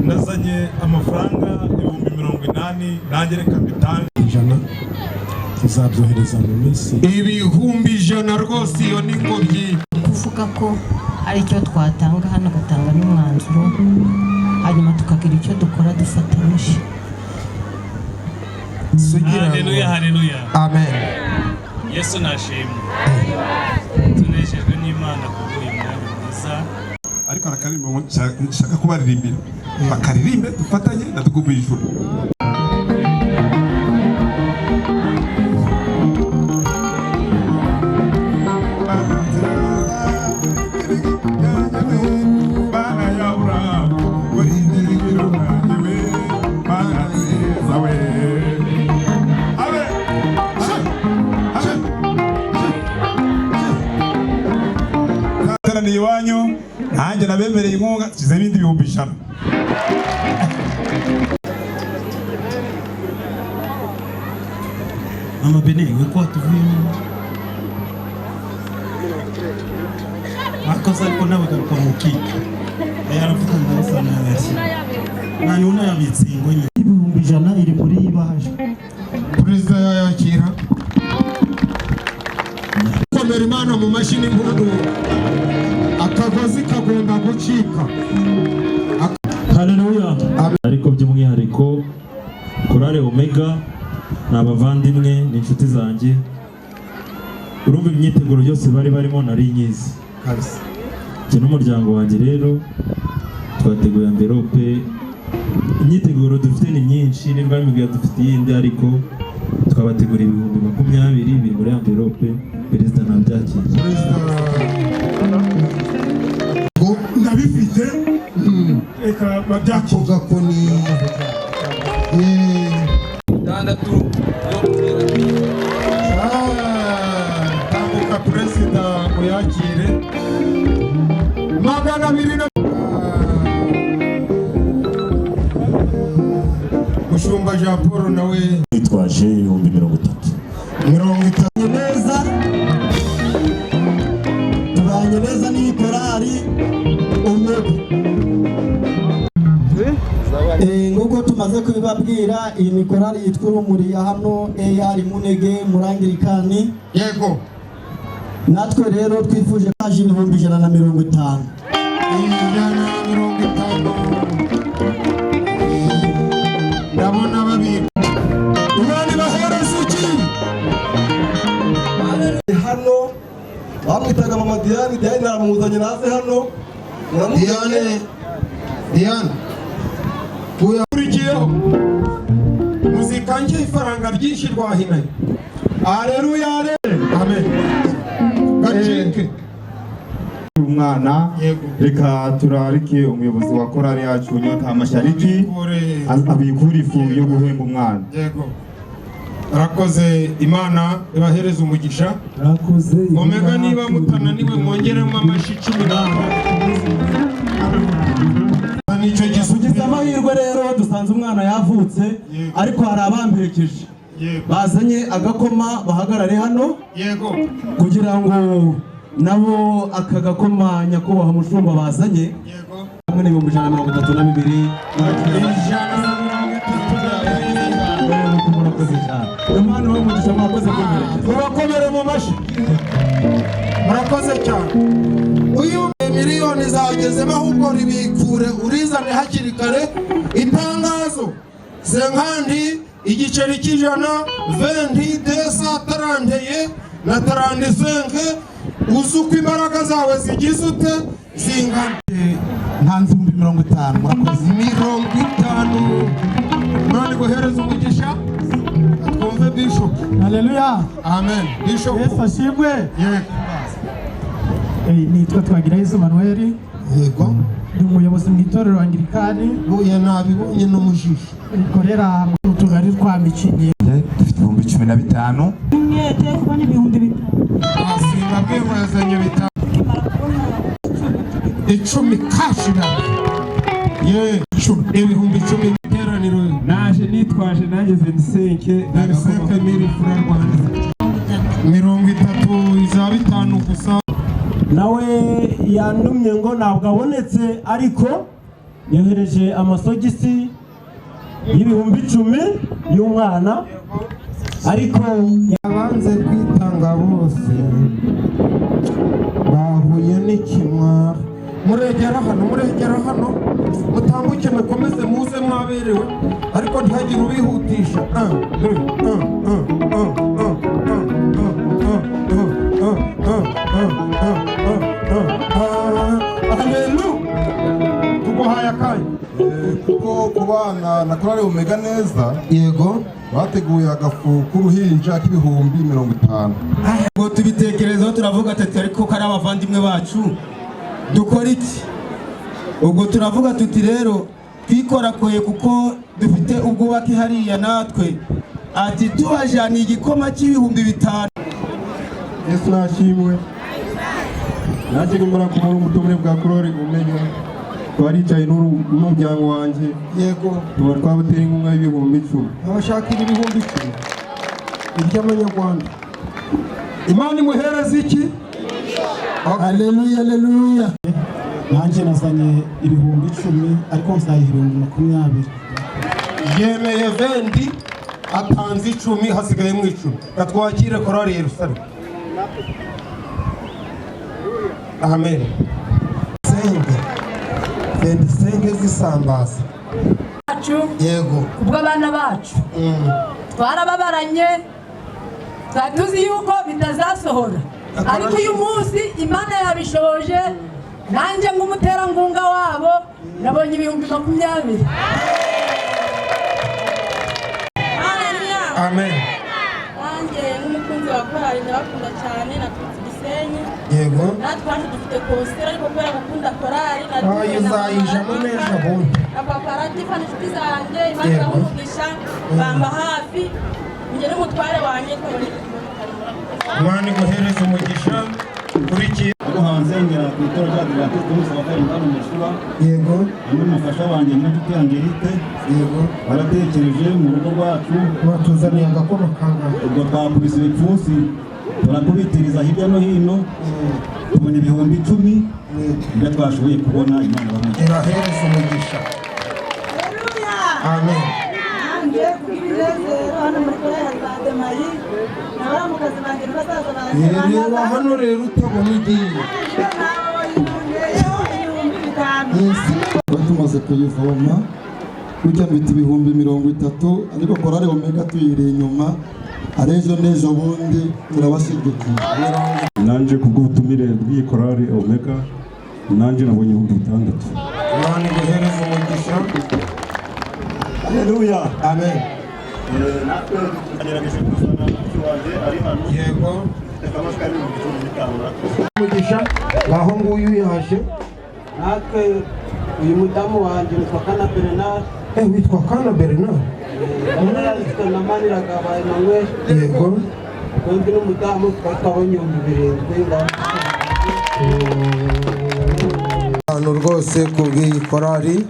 nazanye amafaranga 80,000 nanjye reka mbitange ijana tuzabyohereza mu minsi 100,000 rwose. Iyo ni ngobyi kuvuga ko hari icyo twatanga hano gatanga n'umwanzuro hanyuma tukagira icyo dukora dufatanyije. Haleluya, haleluya. Amen. Yesu nashimwe. Tunejejwe n'Imana kubw'uyu mwanya mwiza. Ariko nakaririmbo nshaka kubaririmbira bakaririmbe dufatanye na tugubu ijuru. Ni iwanyu nanjye nabemereye inkunga kize ibindi 100,000. Mama Bene weko atuvuyemo akoze ariko nawe garuka mu kiki yaravuga ndasa nasi nani unayabitse ngo 100,000 iri muri ibaje perezida yayakira komera Imana mu mashini impundu akagozi kagomba gucika. Haleluya. Ariko by'umwihariko korale Omega n'abavandimwe n'inshuti zanjye urumva imyiteguro yose bari barimo nari nyizi kabisa. Cyo n'umuryango wanjye rero twateguye envelope. Imyiteguro dufite ni myinshi nimba imigaya dufite yindi ariko twabategura 20,000 biri muri envelope. Perezida nabyakiriye. Nabifite eka babyakoga ko ni tambuka perezida uyakire 200. Mushumba Jean Paul nawe yitwaje 30,000 neza tubanye neza ni korari Omega. Nguko tumaze kubibabwira iyi ni korari yitwa Urumuri ya hano AR Munege Murangirikani. Yego. Natwe rero twifuje kaje 150. 150. bamwitaga mama Diane naramuzanye naze hano Diane Kurikiyeho muzika nshya ifaranga ryinshi rwahinaye. Haleluya, amen. Gacike umwana reka turarike umuyobozi wa korali yacu Nyota Mashariki abikura ifu yo guhemba umwana. Yego. Rakoze Imana ibahereza umugisha. Rakoze Omega niba mutananiwe mwongeremo amashi 10. Nicyo gisugize amahirwe rero dusanze umwana yavutse ariko hari abamperekeje bazanye agakoma bahagarare hano kugira ngo nabo aka gakoma nyakubahwa mushumba bazanye hamwe n'ibihumbi 132 Imana we mugisha mwakoze turakomere mu mashi murakoze cyane. Uyu miliyoni zagezemo ahubwo ribikure urizane hakiri kare. Itangazo senkandi igiceri cy'ijana 20 desa tarandeye na tarandi senke uzuko imbaraga zawe zigize ute zingana ntanze 50 murakoze 50. None guhereza umugisha twumve Bishop. Haleluya, amen. Bishop Yesu ashimwe. Nitwa Twagirayezu Emmanuel. Yego. Ndi umuyobozi mu itorero Anglikani. Buye nabibonye no mujisho. Ikorera mu tugari twa Mikinyi. Dufite 15. Mwete kubona 5,000. Asinga bwego yazanye 10 kashira. Ye 10,000 iteraniro naje nitwaje nanjye 25 mili franc Rwanda. 30 gusa. Nawe yantumye ngo ntabwo abonetse ariko yohereje amasogisi y'ibihumbi 10 y'umwana ariko yabanze kwitanga bose bahuye n'ikimwara. Muregera hano mutambuke mukomeze muze mwaberewe ariko ntihagire ubihutisha. Tuguhaye akanya kuko kubana na korali Omega neza yego bateguye agafu k'uruhinja k'ibihumbi 50. ngo tubitekerezaho turavuga ati ariko kari abavandimwe bacu dukora iki? Ubwo turavuga tuti rero twikorakoye kuko dufite ubwubake hariya natwe ati tubajaniye igikoma cy'ibihumbi 5. Yesu nashimwe. Naje nimara kumura umutumire bwa korali Omega twaricaye n'umuryango wanjye yego twabutera inkunga y'ibihumbi 10. Abashakira ibihumbi 10 iby'amanyarwanda. Imana imuhereza iki? Haleluya. Nanjye nazanye ibihumbi 10 ariko nsaye 20. Yemeye 20 atanze 10 hasigaye mu 10. Gatwakire korali Yerusalemu. Amen. Senge zisambaza. Yego. Ubwo abana bacu. Twarababaranye. Twatuzi yuko bitazasohora. Ariko uyu munsi Imana yabishoboje. Nanjye nk'umuterankunga wabo nabonye ibihumbi 20. Haleluya. Amen. Nanjye nk'umukunzi wa korali ndabakunda cyane naturutse Gisenyi. Yego. Natwaje dufite konsera ariko kubera gukunda korali uzayijamo neza bundi. Abaparatifa n'inshuti zanjye Imana iramugisha bamba hafi njye n'umutware wanjye Imana iguhereza umugisha kurikiye abo hanze ngera ku itora rya Adventiste umunsi wa karindwi hano Meshuba. Yego. N'umufasha wanjye n'inshuti yanjye Rite. Yego. Baratekereje mu rugo rwacu batuzaniye agakoma kangahe. Ubwo twakubise ibipfunsi turakubitiriza hirya no hino tubona ibihumbi 10 ibyo twashoboye kubona. Imana irahereza umugisha. Amen. nanjye kugira ibinezero hano muri korali Bademayi n'abaramukazi banjye n'abasaza banjye reba hano rero utabona igiye tumaze kuyivoma kujya mbita ibihumbi 30 ariko korali Omega tuyiri inyuma arejo nejo bundi turabashigikiye. Nanje kubw'ubutumire bw'iyi korali Omega nanje nabonye 6,000. Imana iguhereze umugisha. Haleluya. Amen. Natwe agerageje kuzana ikiwanje ari hano. Yego. Umugisha ngaho nguyu yaje. natwe uyu mudamu wanjye witwa Kana Bernard. Witwa Kana Bernard. Yitwa na Maniragaba Emmanuel. Yego. Undi n'umudamu twabonye 7,000. Hano rwose kubw'iyi korali.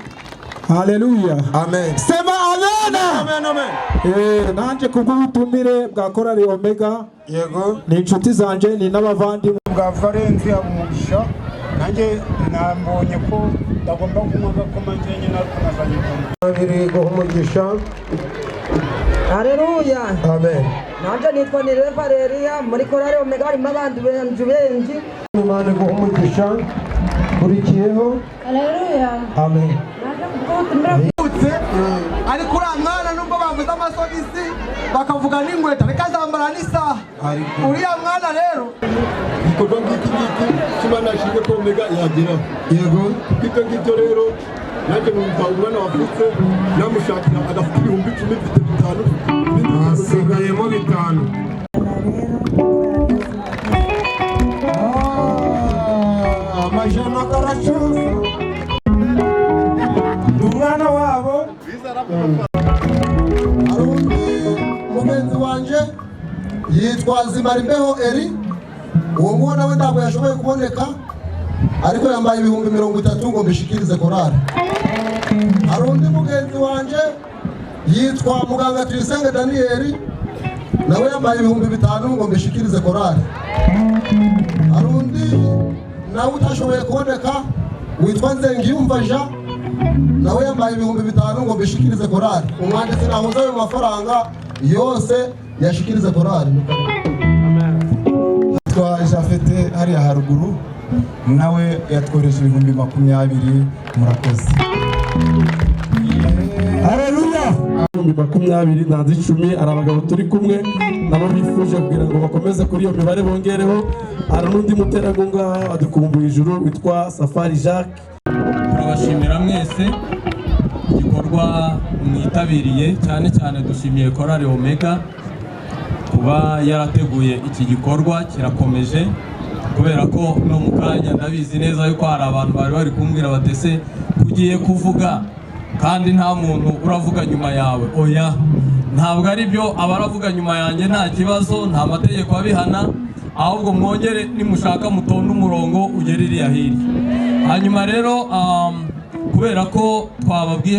Haleluya. Amen. Sema amen. Amen, amen. Nanje kubw'ubutumire bwa korali Omega. Yego. Ni inshuti zanje ni n'abavandimwe bwa Valensi Habumugisha. Nanjye nambonye ko ndagomba kunywa agakoma njyenyine ariko nazanye Babiri umugisha. Haleluya. Amen. Nanje nitwa Nirere Valeria muri korali Omega harimo abandi benshi. Imana iguha umugisha. Kurikiyeho. Haleluya. Amen. Ariko uriya mwana nubwo bavuze amasogisi bakavuga n'inkweto reka azambara n'isaha. Uriya mwana rero igikorwa ngiki cy'Imana yashyize ko Omega yageraho. Yego. Ibyo ngibyo rero nanjye numva umwana wavutse namushakira agafite 10,000 mfite 5. Hasigayemo 5. Amajana karacuza. Umwana wabo Arundi mugenzi wanje yitwa Zimarimbeho Eri. Uwo mwana we ntabwo yashoboye kuboneka ariko yambaye 30,000 ngo mbishikirize korali. Arundi mugenzi wanje yitwa Muganga Tuyisenge Daniel, nawe yambaye 5,000 ngo mbishikirize korali. Arundi nawe utashoboye kuboneka witwa Nzengiyumva Jean, nawe yambaye 5,000 ngo mbishikirize korali. Umwanditsi nahuza ayo mafaranga yose yashikirize korali. twa Jafete hariya haruguru nawe yatworeje 20,000. Murakoze. Haleluya. 20,000 ntanze 10 ari abagabo turi kumwe nabo bifuje kugira ngo bakomeze kuri iyo mibare bongereho. Hari n'undi muterankunga adukumbuye ijuru witwa Safari Jacques. Turabashimira mwese igikorwa mwitabiriye, cyane cyane dushimiye korali Omega kuba yarateguye iki gikorwa kirakomeje, kubera ko no mu kanya ndabizi neza yuko hari abantu bari kumbwira batese kugiye kuvuga kandi nta muntu uravuga nyuma yawe. Oya, ntabwo ari byo, abaravuga nyuma yanjye nta kibazo, nta mategeko abihana, ahubwo mwongere nimushaka mutonde umurongo ugere iriya hirya. Hanyuma rero kubera ko twababwiye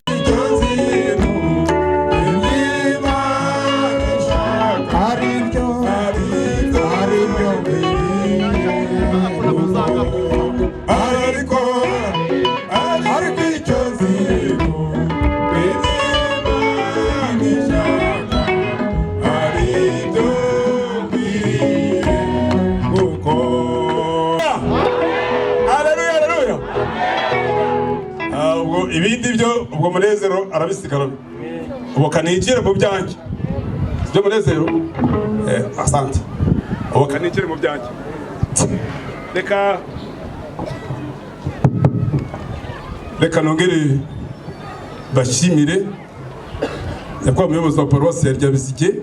ibindi byo ubwo Munezero arabisigarana. Ubu kanikire mu byanjye. Byo Munezero asante. Ubu kanikire mu byanjye. Reka nongere bashimire nyakwa umuyobozi wa paruwasi ya Ryabisige,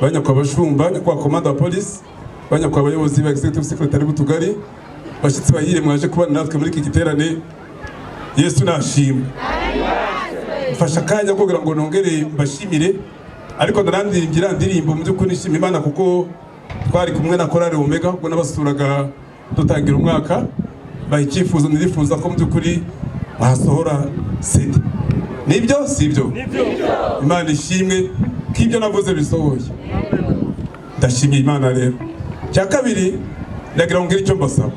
banyakwa abashumba, nyakwa komanda wa polisi, banyakwa abayobozi ba executive secretary b'utugari, bashyitsi bahire mwaje kubana natwe muri iki giterane. Yesu nashimwe. Mfasha kanya kugira ngo nongere mbashimire, ariko ndarandirimbira ndirimbo mu by'ukuri nishimye Imana kuko twari kumwe na korali Omega ubwo nabasuraga dutangira umwaka, bayikifuza nirifuza ko mu by'ukuri basohora CD. Nibyo sibyo? Imana ishimwe k'ibyo navuze bisohoye. Ndashimye Imana rero. Cya kabiri ndagira ngo icyo mbasaba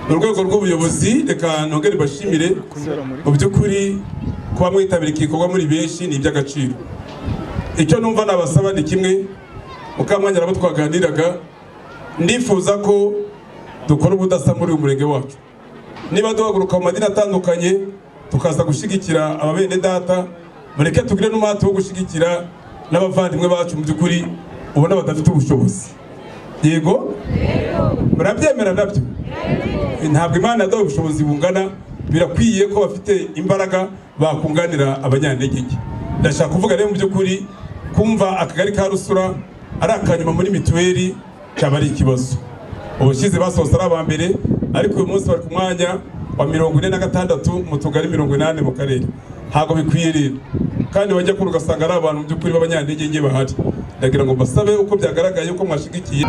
mu rwego rw'ubuyobozi, reka nongere bashimire mu by'ukuri kuba mwitabira igikorwa muri benshi ni iby'agaciro. Icyo numva nabasaba ni kimwe, mukamwanya nabo twaganiraga, ndifuza ko dukora ubudasa muri uyu murenge wacu. Niba duhaguruka mu madini atandukanye tukaza gushyigikira ababene data, mureke tugire n'umuhate wo gushyigikira n'abavandimwe bacu mu by'ukuri ubona badafite ubushobozi. Yego murabyemera nabyo? Ntabwo Imana yadaha ubushobozi bungana, birakwiye ko bafite imbaraga bakunganira abanyantege nke. Ndashaka kuvuga rero mu by'ukuri kumva akagari ka Rusura ari akanyuma muri mituweli cyaba ari ikibazo. Ubushize basohotse ari aba mbere, ariko uyu munsi bari ku mwanya wa 46 mu tugari 80 mu karere. Ntabwo bikwiye rero, kandi wajya kuri ugasanga ari abantu mu by'ukuri b'abanyantege nke bahari. Ndagira ngo mbasabe uko byagaragaye uko mwashigikiye